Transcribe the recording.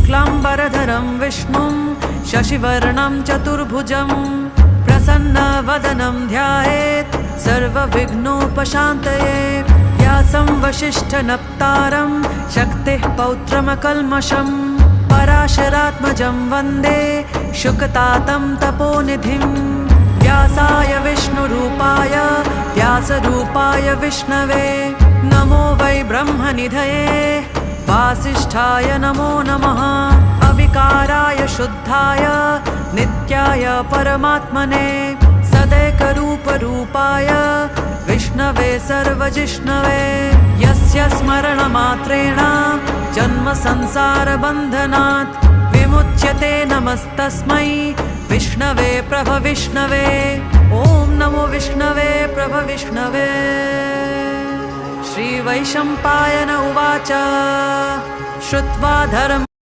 शुक्लाम्बरधरं विष्णुं शशिवर्णं चतुर्भुजं प्रसन्नवदनं ध्यायेत् सर्वविघ्नोपशान्तये। व्यासं वसिष्ठनप्तारं शक्तिः पौत्रमकल्मषं पराशरात्मजं वन्दे शुकतातं तपोनिधिं। व्यासाय विष्णुरूपाय व्यासरूपाय विष्णवे नमो वै ब्रह्मनिधये वासिष्ठाय नमो नमः। अविकाराय शुद्धाय नित्याय परमात्मने सदैकरूपरूपाय विष्णवे सर्वजिष्णवे। यस्य स्मरणमात्रेण जन्मसंसारबन्धनात् विमुच्यते नमस्तस्मै विष्णवे प्रभविष्णवे। ॐ नमो विष्णवे प्रभविष्णवे। श्रीवैशम्पायन उवाच श्रुत्वा धर्म